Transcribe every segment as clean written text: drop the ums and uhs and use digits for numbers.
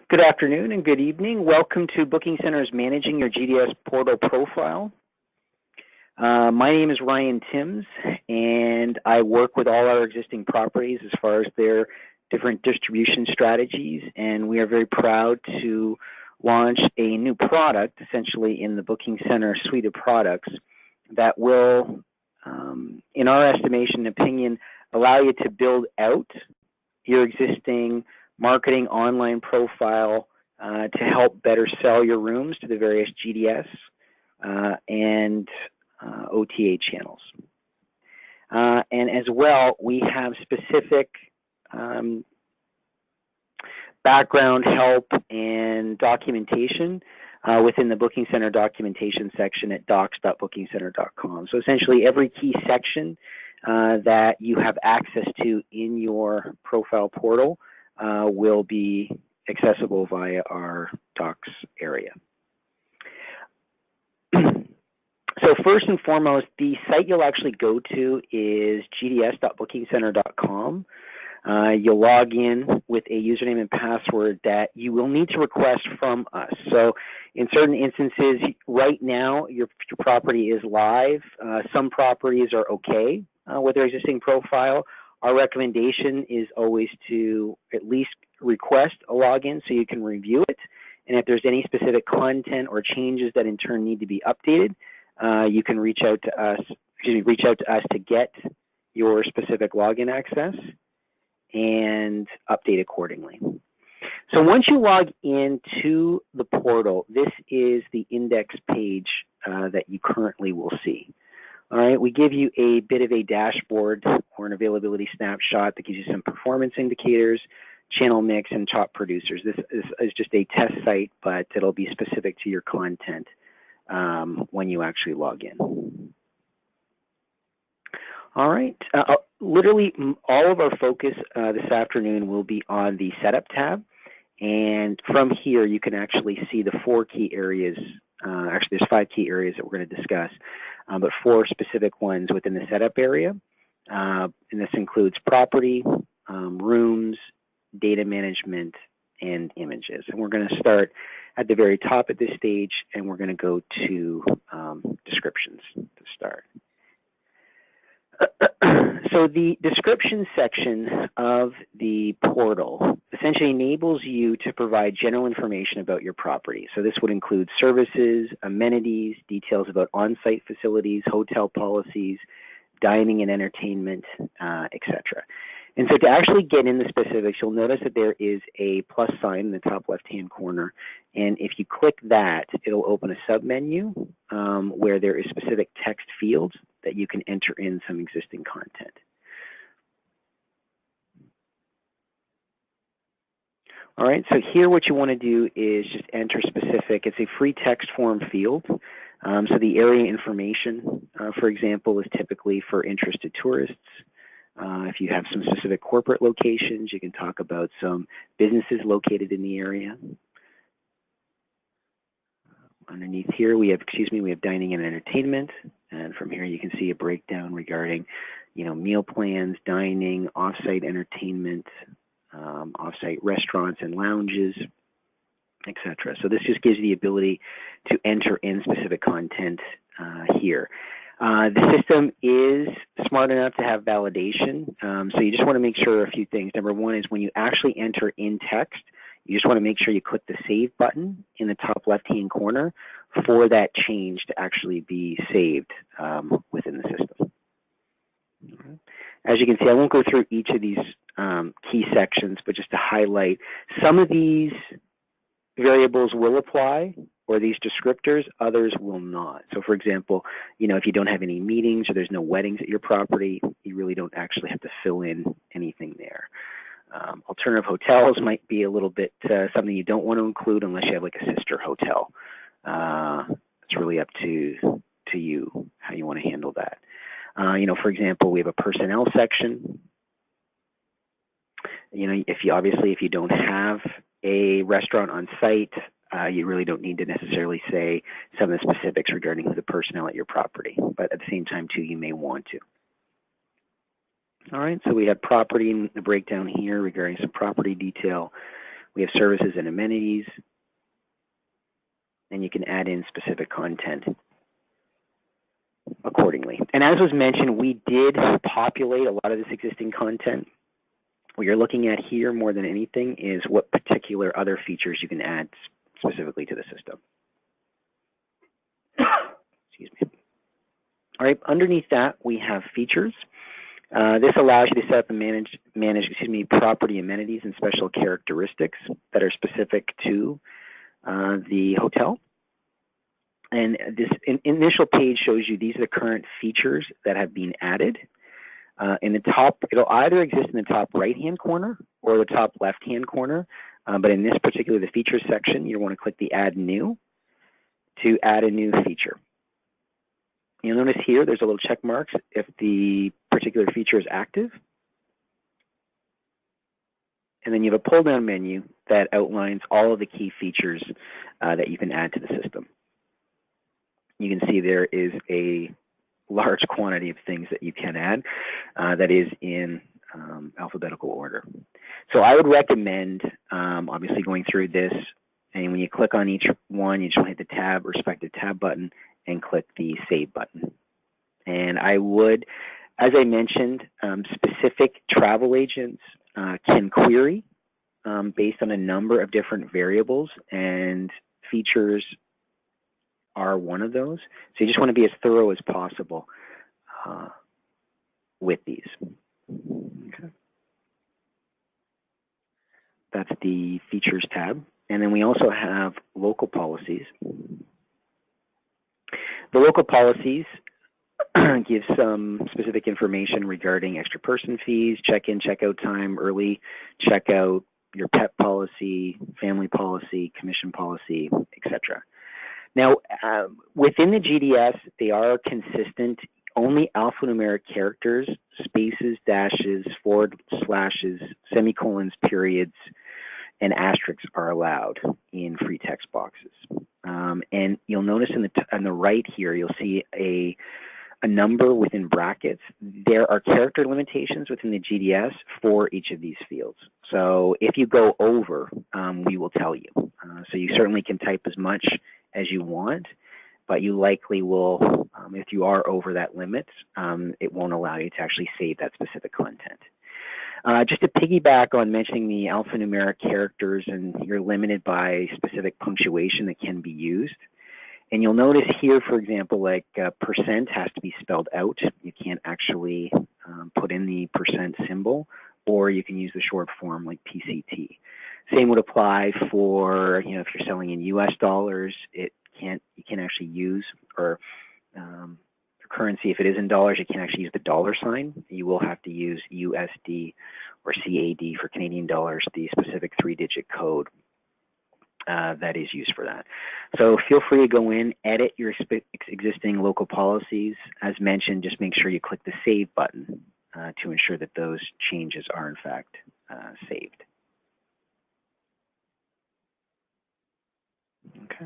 Good afternoon and good evening. Welcome to Booking Center's Managing Your GDS Portal Profile. My name is Ryan Timms, and I work with all our existing properties as far as their different distribution strategies, and we are very proud to launch a new product, essentially in the Booking Center suite of products, that will, in our estimation and opinion, allow you to build out your existing marketing online profile to help better sell your rooms to the various GDS and OTA channels. And as well, we have specific background help and documentation within the Booking Center documentation section at docs.bookingcenter.com. So essentially every key section that you have access to in your profile portal will be accessible via our docs area. So first and foremost, the site you'll actually go to is gds.bookingcenter.com. You'll log in with a username and password that you will need to request from us. So in certain instances, right now, your property is live. Some properties are okay with their existing profile. Our recommendation is always to at least request a login so you can review it. And if there's any specific content or changes that in turn need to be updated, you can reach out to us to get your specific login access and update accordingly. So once you log into the portal, this is the index page that you currently will see. All right, we give you a bit of a dashboard or an availability snapshot that gives you some performance indicators, channel mix, and top producers. This is just a test site, but it'll be specific to your content when you actually log in. All right, literally all of our focus this afternoon will be on the setup tab. And from here, you can actually see the 4 key areas. Actually, there's 5 key areas that we're going to discuss, but 4 specific ones within the setup area. And this includes property, rooms, data management, and images. And we're going to start at the very top at this stage, and we're going to go to descriptions to start. So the description section of the portal essentially enables you to provide general information about your property. So this would include services, amenities, details about on-site facilities, hotel policies, dining and entertainment, etc. And so to actually get in the specifics, you'll notice that there is a plus sign in the top left-hand corner. And if you click that, it'll open a submenu where there is specific text fields that you can enter in some existing content. All right, so here what you want to do is just enter specific. It's a free text form field. So the area information, for example, is typically for interested tourists. If you have some specific corporate locations, you can talk about some businesses located in the area. Underneath here, we have dining and entertainment, and from here you can see a breakdown regarding, meal plans, dining, off-site entertainment, off-site restaurants and lounges, etc. So this just gives you the ability to enter in specific content here. The system is smart enough to have validation, so you just want to make sure a few things. Number one is when you actually enter in text, you just want to make sure you click the Save button in the top left-hand corner for that change to actually be saved within the system. As you can see, I won't go through each of these key sections, but just to highlight, some of these variables will apply, or these descriptors, others will not. So for example, if you don't have any meetings or there's no weddings at your property, you really don't actually have to fill in anything there. Alternative hotels might be a little bit something you don't want to include unless you have like a sister hotel. It's really up to you how you want to handle that. For example, we have a personnel section. If you don't have a restaurant on site, you really don't need to necessarily say some of the specifics regarding the personnel at your property, but at the same time too, you may want to. All right, so we have property and the breakdown here regarding some property detail. We have services and amenities, and you can add in specific content accordingly. And as was mentioned, we did populate a lot of this existing content. What you're looking at here more than anything is what particular other features you can add specifically to the system. Excuse me. All right, underneath that, we have features. This allows you to set up and manage property amenities and special characteristics that are specific to the hotel. And this initial page shows you these are the current features that have been added. In the top, it'll either exist in the top right-hand corner or the top left-hand corner. But in this particular, the features section, you want to click the Add New to add a new feature. You'll notice here there's a little check mark if the particular feature is active. And then you have a pull-down menu that outlines all of the key features that you can add to the system. You can see there is a large quantity of things that you can add that is in alphabetical order. So I would recommend obviously going through this, and when you click on each one, you just want to hit the respective tab button and click the Save button. And I would, as I mentioned, specific travel agents can query based on a number of different variables, and features are one of those. So you just want to be as thorough as possible with these. Okay. That's the Features tab. And then we also have local policies. The local policies give some specific information regarding extra person fees, check-in, check-out time, early checkout, your pet policy, family policy, commission policy, etc. Now, within the GDS, they are consistent. Only alphanumeric characters, spaces, dashes, forward slashes, semicolons, periods, and asterisks are allowed in free text boxes. And you'll notice on the right here, you'll see a number within brackets. There are character limitations within the GDS for each of these fields. So if you go over, we will tell you. So you certainly can type as much as you want, but you likely will, if you are over that limit, it won't allow you to actually save that specific content. Just to piggyback on mentioning the alphanumeric characters, and you're limited by specific punctuation that can be used. And you'll notice here, for example, like percent has to be spelled out. You can't actually put in the percent symbol, or you can use the short form like PCT. Same would apply for, if you're selling in US dollars, you can't actually use, or for currency, if it is in dollars, you can't actually use the dollar sign. You will have to use USD or CAD for Canadian dollars, the specific 3-digit code that is used for that. So feel free to go in, edit your existing local policies. As mentioned, just make sure you click the Save button to ensure that those changes are in fact saved. Okay.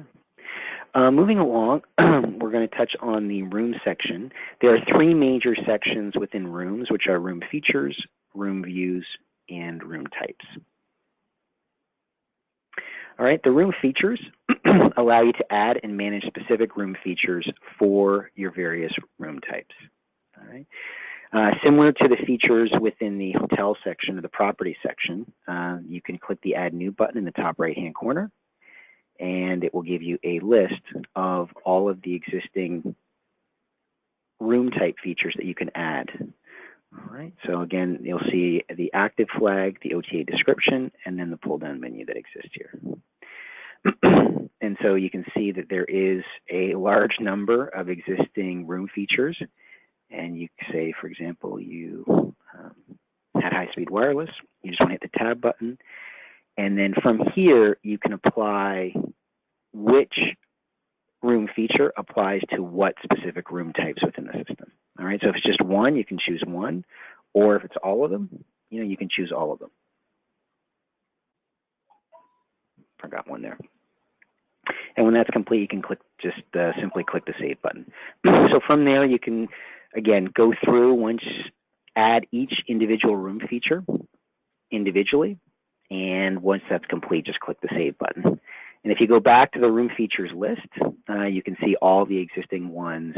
Moving along, we're going to touch on the room section. There are 3 major sections within rooms, which are room features, room views, and room types. All right, the room features allow you to add and manage specific room features for your various room types. All right. Similar to the features within the hotel section or the property section, you can click the Add New button in the top right-hand corner, and it will give you a list of all of the existing room type features that you can add. All right, so again, you'll see the active flag, the OTA description, and then the pull-down menu that exists here. And so you can see that there is a large number of existing room features. And you say, for example, you had high-speed wireless. You just want to hit the tab button. And then from here, you can apply which room feature applies to what specific room types within the system. All right, so if it's just one, you can choose one. Or if it's all of them, you can choose all of them. Forgot one there. And when that's complete, you can simply click the Save button. So from there, you can, again, go through add each individual room feature individually, And once that's complete, just click the Save button. And if you go back to the room features list, you can see all the existing ones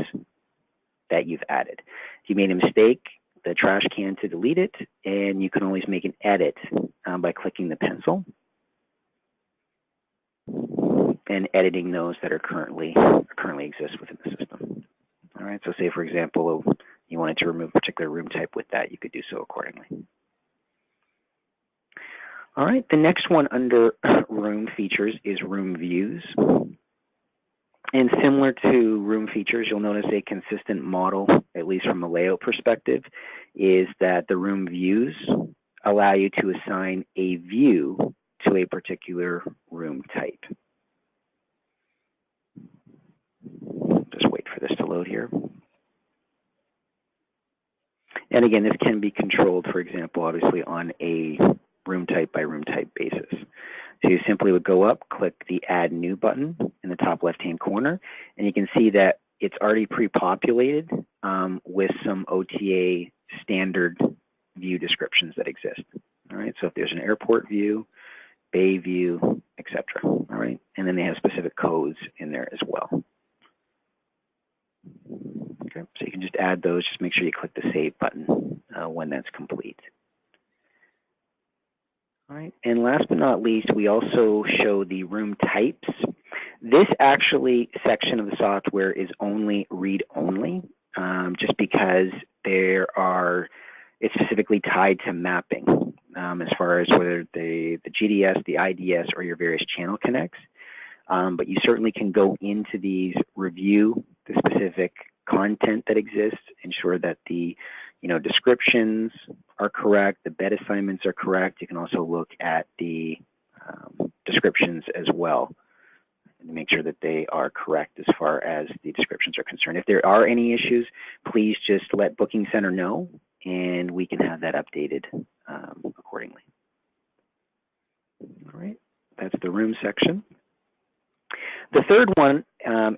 that you've added. If you made a mistake, the trash can to delete it, and you can always make an edit by clicking the pencil and editing those that are currently exist within the system. All right, so say for example, you wanted to remove a particular room type with that, you could do so accordingly. All right, the next one under room features is room views. And similar to room features, you'll notice a consistent model, at least from a layout perspective, is that the room views allow you to assign a view to a particular room type. Just wait for this to load here. And again, this can be controlled, for example, obviously on a room type by room type basis. So you simply would go up, click the Add New button in the top left-hand corner, and you can see that it's already pre-populated with some OTA standard view descriptions that exist. All right, so if there's an airport view, bay view, etc. All right, and then they have specific codes in there as well. Okay, so you can just add those. Just make sure you click the Save button when that's complete. All right, and last but not least, we also show the room types. This actually section of the software is only read-only, just because it's specifically tied to mapping as far as whether the GDS, the IDS, or your various channel connects. But you certainly can go into these, review the specific content that exists, ensure that the descriptions are correct, the bed assignments are correct. You can also look at the descriptions as well and make sure that they are correct as far as the descriptions are concerned. If there are any issues, please just let BookingCenter know, and we can have that updated accordingly. All right, that's the room section. The third one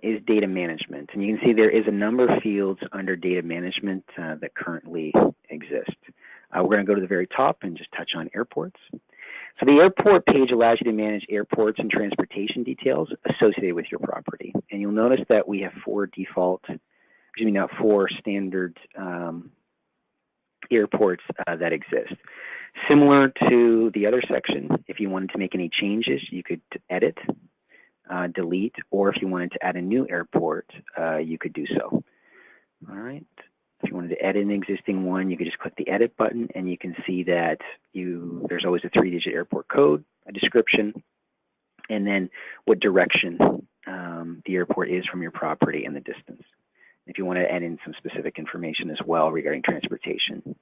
is data management, and you can see there is a number of fields under data management that currently exist. We're going to go to the very top and just touch on airports. So the airport page allows you to manage airports and transportation details associated with your property. And you'll notice that we have four standard airports that exist. Similar to the other section, if you wanted to make any changes, you could edit, delete, or if you wanted to add a new airport, you could do so. All right. If you wanted to edit an existing one, you could just click the Edit button, and you can see that there's always a 3-digit airport code, a description, and then what direction the airport is from your property and the distance. If you want to add in some specific information as well regarding transportation,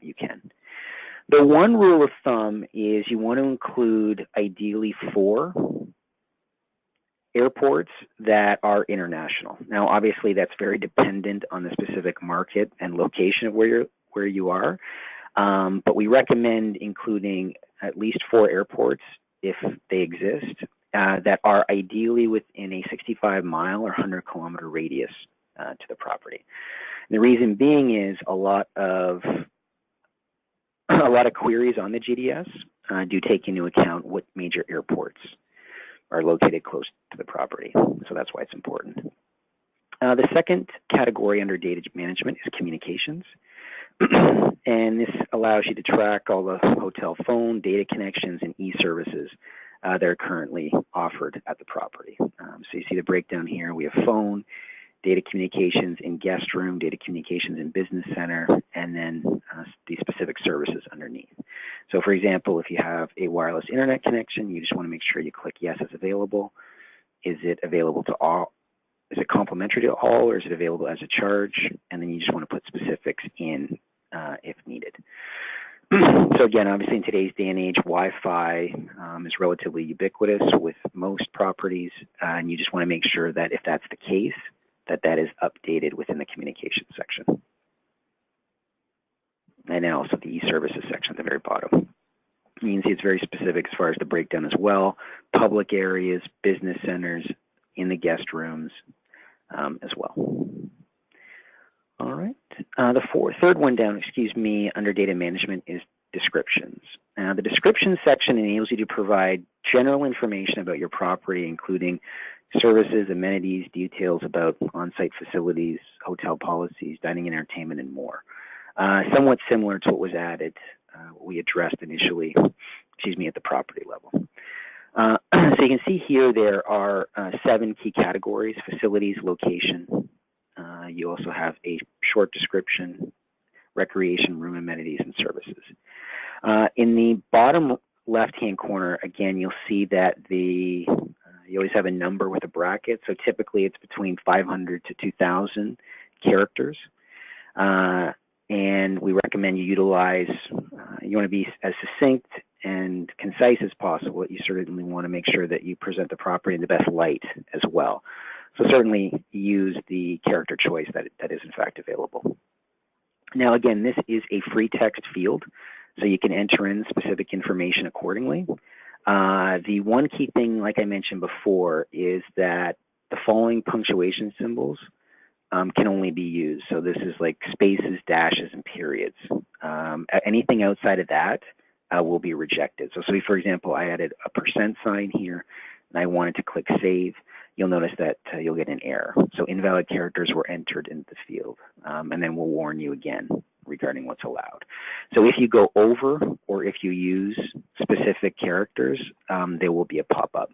you can. The one rule of thumb is you want to include ideally 4 airports that are international. Now, obviously, that's very dependent on the specific market and location of where you are, but we recommend including at least 4 airports, if they exist, that are ideally within a 65-mile or 100-kilometer radius to the property. And the reason being is a lot of queries on the GDS do take into account what major airports are located close to the property. So that's why it's important. The second category under data management is communications. And this allows you to track all the hotel phone, data connections, and e-services that are currently offered at the property. So you see the breakdown here. We have phone, data communications in guest room, data communications in business center, and then the specific services underneath. So for example, if you have a wireless internet connection, you just want to make sure you click yes, it's available. Is it available to all? Is it complimentary to all, or is it available as a charge? And then you just want to put specifics in if needed. So again, obviously in today's day and age, Wi-Fi is relatively ubiquitous with most properties, and you just want to make sure that if that's the case, that is updated within the communications section. And then also the e-services section at the very bottom. You can see it's very specific as far as the breakdown as well. Public areas, business centers, in the guest rooms as well. All right. The third one down, under data management is descriptions. The description section enables you to provide general information about your property, including services, amenities, details about on-site facilities, hotel policies, dining and entertainment, and more. Somewhat similar to what was added, what we addressed initially, at the property level. So you can see here there are 7 key categories: facilities, location. You also have a short description, recreation, room amenities, and services. In the bottom left-hand corner, again, you'll see that you always have a number with a bracket. So typically it's between 500 to 2,000 characters. And we recommend you utilize, you want to be as succinct and concise as possible. You certainly want to make sure that you present the property in the best light as well. So certainly use the character choice that is in fact available. Now again, this is a free text field, so you can enter in specific information accordingly. The one key thing, like I mentioned before, is that the following punctuation symbols can only be used. So this is like spaces, dashes, and periods. Anything outside of that will be rejected. So for example, I added a % sign here, and I wanted to click save. You'll notice that you'll get an error. So invalid characters were entered into the field, and then we'll warn you again regarding what's allowed. So if you go over or if you use specific characters, there will be a pop-up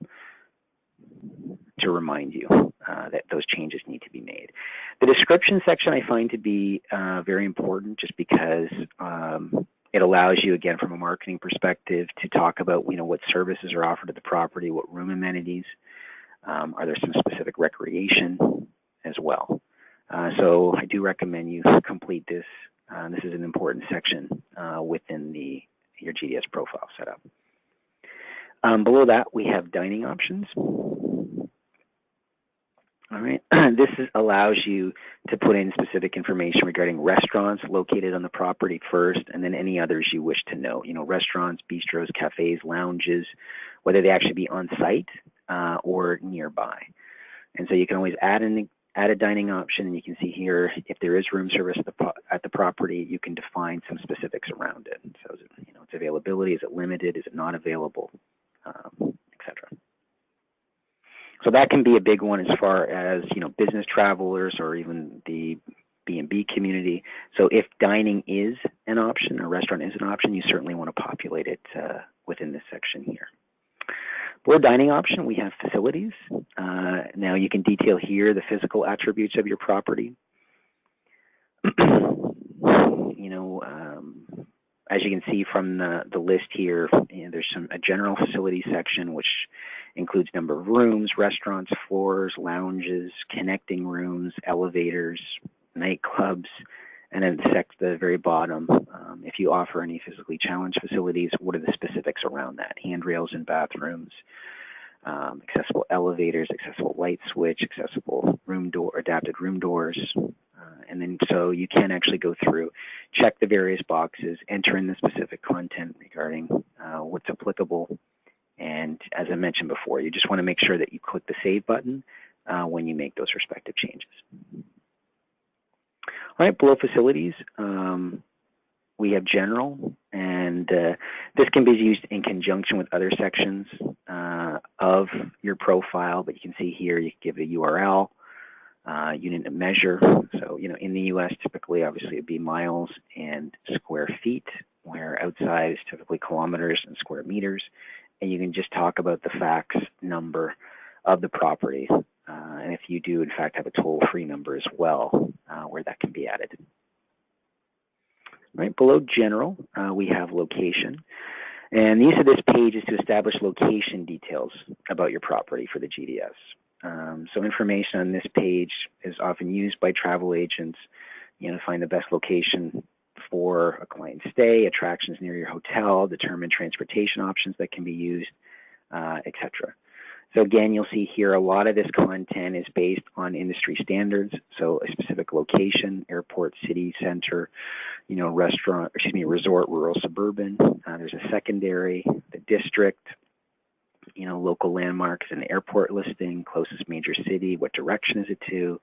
to remind you that those changes need to be made. The description section I find to be very important, just because it allows you, again, from a marketing perspective, to talk about what services are offered at the property, what room amenities, are there some specific recreation as well. So I do recommend you complete this. This is an important section within your GDS profile setup. Below that, we have dining options. All right, this allows you to put in specific information regarding restaurants located on the property first, and then any others you wish to know. Restaurants, bistros, cafes, lounges, whether they actually be on site or nearby. And so you can always add a dining option, and you can see here if there is room service at the property, you can define some specifics around it. So, its availability, is it limited, is it not available, etc. So that can be a big one as far as business travelers or even the B&B community. So if dining is an option, or restaurant is an option, you certainly want to populate it within this section here. For dining option, we have facilities. Now you can detail here the physical attributes of your property. As you can see from the list here, there's a general facility section which includes number of rooms, restaurants, floors, lounges, connecting rooms, elevators, nightclubs, and then the very bottom, if you offer any physically challenged facilities, what are the specifics around that? Handrails in bathrooms, accessible elevators, accessible light switch, accessible room door, adapted room doors. And then so you can actually go through, check the various boxes, enter in the specific content regarding what's applicable. And as I mentioned before, you just want to make sure that you click the save button when you make those respective changes. All right, below facilities, we have general, and this can be used in conjunction with other sections of your profile, but you can see here you can give a URL, unit of measure. So, in the US, typically, obviously, it'd be miles and square feet, where outside is typically kilometers and square meters. And you can just talk about the fax number of the property. And if you do, in fact, have a toll-free number as well, where that can be added. Right below general, we have location. And the use of this page is to establish location details about your property for the GDS. So information on this page is often used by travel agents, to find the best location for a client stay, attractions near your hotel, determine transportation options that can be used, etc. So again, you'll see here a lot of this content is based on industry standards. So a specific location, airport, city, center, resort, rural, suburban. There's a secondary, the district, local landmarks and airport listing, closest major city, what direction is it to?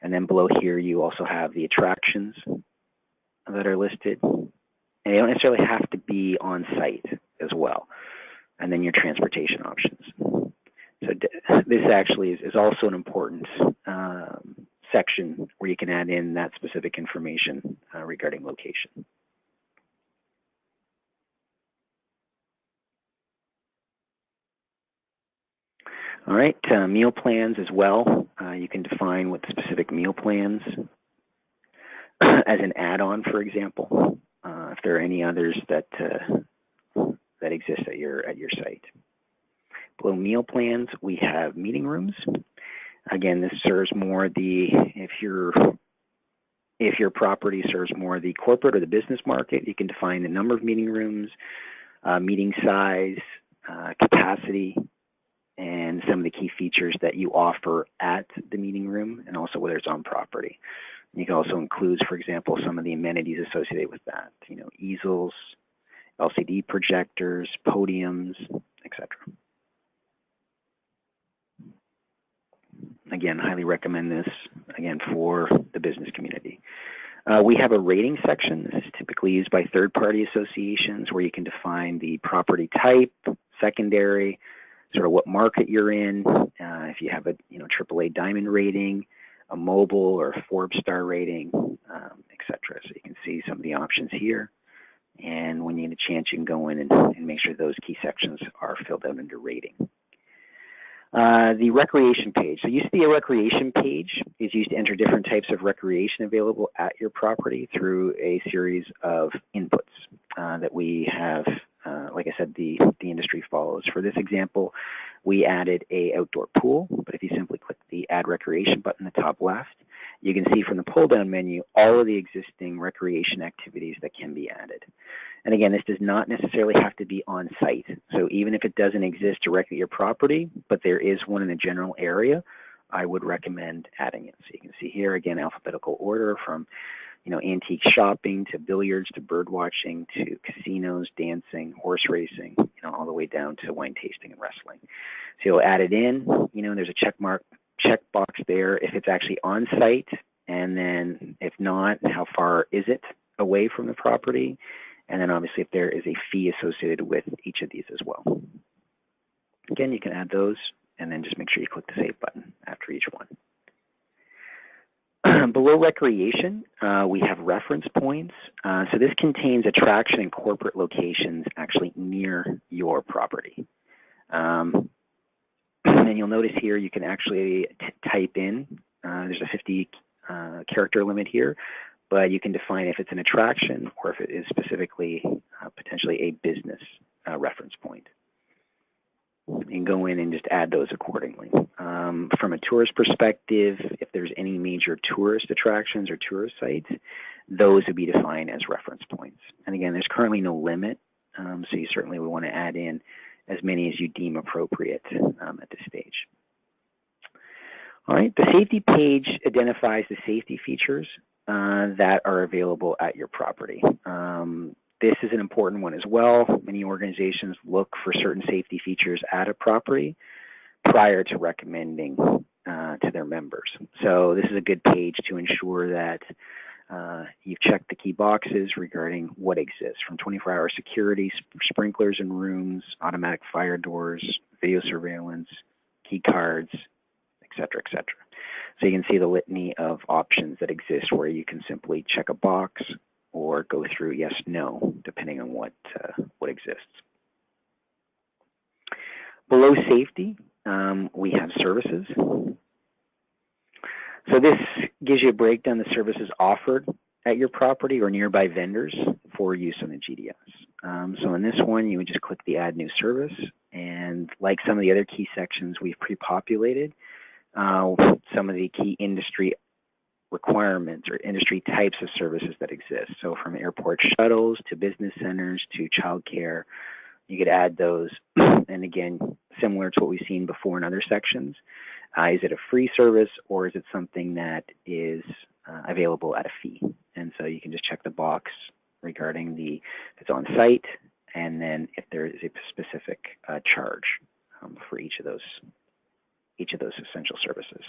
And then below here, you also have the attractions that are listed. And they don't necessarily have to be on site as well. And then your transportation options. So this actually is also an important section where you can add in that specific information regarding location. All right, meal plans as well. You can define what specific meal plans as an add-on, for example, if there are any others that that exist at your site. Below meal plans, we have meeting rooms. Again, this serves more the if your property serves more the corporate or the business market, you can define the number of meeting rooms, meeting size, capacity, and some of the key features that you offer at the meeting room, and also whether it's on property. You can also include, for example, some of the amenities associated with that. You know, easels, LCD projectors, podiums, etc. Again, highly recommend this, again, for the business community. We have a rating section. This is typically used by third-party associations where you can define the property type, secondary, sort of what market you're in, if you have a AAA diamond rating, a mobile or a Forbes star rating, etc. So you can see some of the options here. And when you get a chance, you can go in and make sure those key sections are filled out under rating. The recreation page. So used to be a recreation page is used to enter different types of recreation available at your property through a series of inputs that we have, like I said, the industry follows. For this example, we added a outdoor pool, but if you simply click the Add Recreation button in the top left, you can see from the pull-down menu all of the existing recreation activities that can be added. And again, this does not necessarily have to be on site. So even if it doesn't exist directly at your property, but there is one in the general area, I would recommend adding it. So you can see here, again, alphabetical order from antique shopping to billiards to bird watching to casinos, dancing, horse racing, all the way down to wine tasting and wrestling. So you'll add it in, there's a checkbox there if it's actually on site, and then if not, how far is it away from the property? And then obviously if there is a fee associated with each of these as well. Again, you can add those and then just make sure you click the Save button after each one. Below recreation, we have reference points. So this contains attraction and corporate locations actually near your property. And you'll notice here you can actually type in, there's a 50 character limit here, but you can define if it's an attraction or if it is specifically potentially a business reference point. You can go in and just add those accordingly. From a tourist perspective, if there's any major tourist attractions or tourist sites, those would be defined as reference points. And again, there's currently no limit, so you certainly would want to add in as many as you deem appropriate at this stage. All right, the safety page identifies the safety features that are available at your property. This is an important one as well. Many organizations look for certain safety features at a property prior to recommending to their members. So this is a good page to ensure that you've checked the key boxes regarding what exists, from 24-hour security, sprinklers in rooms, automatic fire doors, video surveillance, key cards, et cetera, et cetera. So you can see the litany of options that exist where you can simply check a box or go through yes, no, depending on what exists. Below safety, we have services. So this gives you a breakdown of the services offered at your property or nearby vendors for use on the GDS. So in this one, you would just click the Add New Service, and like some of the other key sections we've pre-populated, some of the key industry requirements or industry types of services that exist. So from airport shuttles to business centers to childcare, you could add those. And again, similar to what we've seen before in other sections, is it a free service or is it something that is available at a fee? And so you can just check the box regarding if it's on site, and then if there is a specific charge for each of those essential services.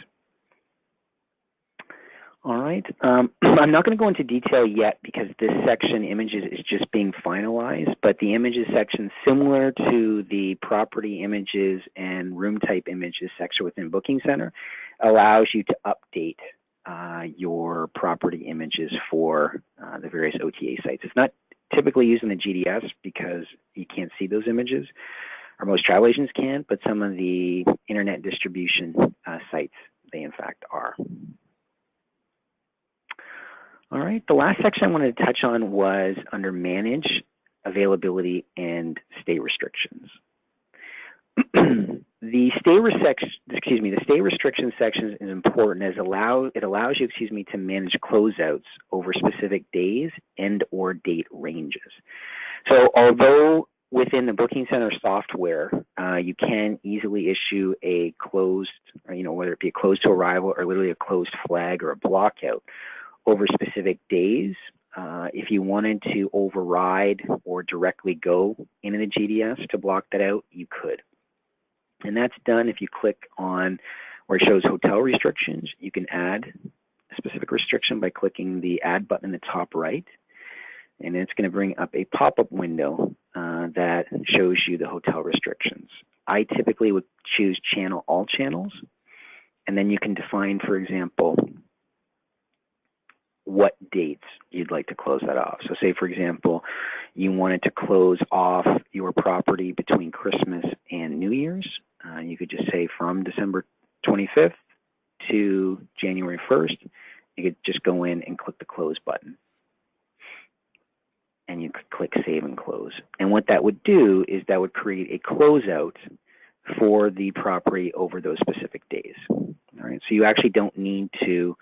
All right. I'm not going to go into detail yet because this section, images, is just being finalized, but the images section, similar to the property images and room type images section within Booking Center, allows you to update your property images for the various OTA sites. It's not typically used in the GDS because you can't see those images, or most travel agents can, but some of the internet distribution sites, they in fact are. All right, the last section I wanted to touch on was under Manage, Availability, and Stay Restrictions. The stay restriction section is important as it allows you, to manage closeouts over specific days and or date ranges. So although within the Booking Center software, you can easily issue a closed, whether it be a closed to arrival or literally a closed flag or a blockout over specific days, if you wanted to override or directly go into the GDS to block that out, you could. And that's done if you click on where it shows hotel restrictions. You can add a specific restriction by clicking the add button in the top right. And it's going to bring up a pop-up window that shows you the hotel restrictions. I typically would choose all channels. And then you can define, for example, what dates you'd like to close that off. So say, for example, you wanted to close off your property between Christmas and New Year's. You could just say from December 25th to January 1st, you could just go in and click the close button. And you could click save and close. And what that would do is that would create a closeout for the property over those specific days. All right, so you actually don't need to,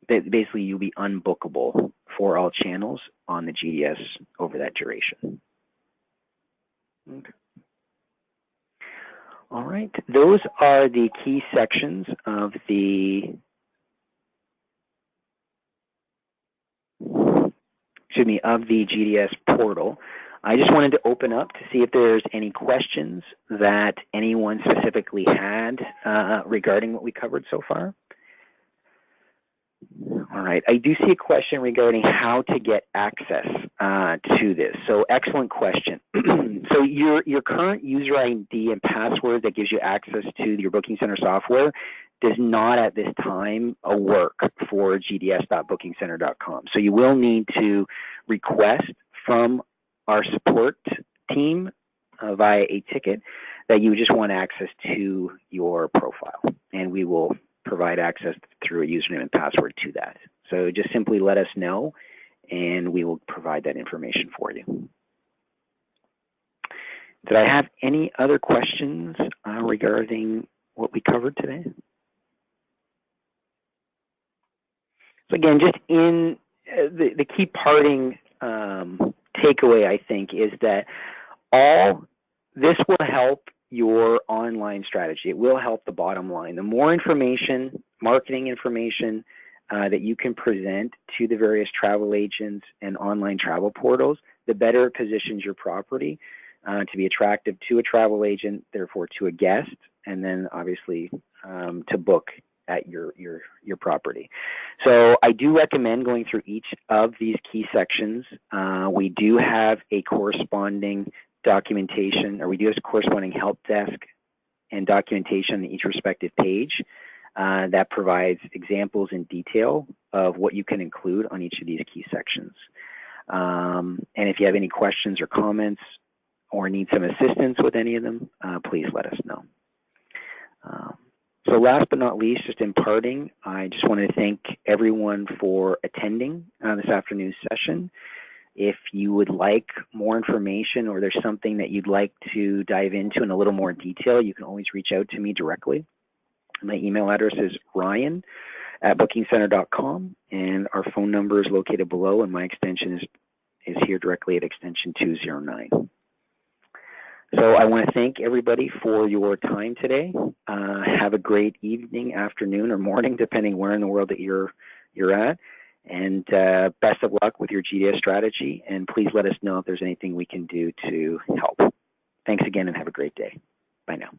basically you'll be unbookable for all channels on the GDS over that duration. Okay. All right, those are the key sections of the GDS portal. I just wanted to open up to see if there's any questions that anyone specifically had regarding what we covered so far. All right, I do see a question regarding how to get access to this. So excellent question. So your current user ID and password that gives you access to your Booking Center software does not at this time work for gds.bookingcenter.com. So you will need to request from our support team via a ticket that you just want access to your profile, and we will provide access through a username and password to that. So just simply let us know, and we will provide that information for you. Did I have any other questions regarding what we covered today? So again, just in the key parting takeaway, I think, is that all this will help your online strategy. It will help the bottom line. The more information, marketing information that you can present to the various travel agents and online travel portals, the better it positions your property to be attractive to a travel agent, therefore to a guest, and then obviously to book at your property. So I do recommend going through each of these key sections. We do have a corresponding documentation, or we do have a corresponding help desk and documentation on each respective page that provides examples in detail of what you can include on each of these key sections. And if you have any questions or comments or need some assistance with any of them, please let us know. So last but not least, just in parting, I just want to thank everyone for attending this afternoon's session. If you would like more information or there's something that you'd like to dive into in a little more detail, you can always reach out to me directly. My email address is ryan@bookingcenter.com, and our phone number is located below, and my extension is here directly at extension 209. So I want to thank everybody for your time today. Have a great evening, afternoon, or morning, depending where in the world that you're at. And best of luck with your GDS strategy. And please let us know if there's anything we can do to help. Thanks again, and have a great day. Bye now.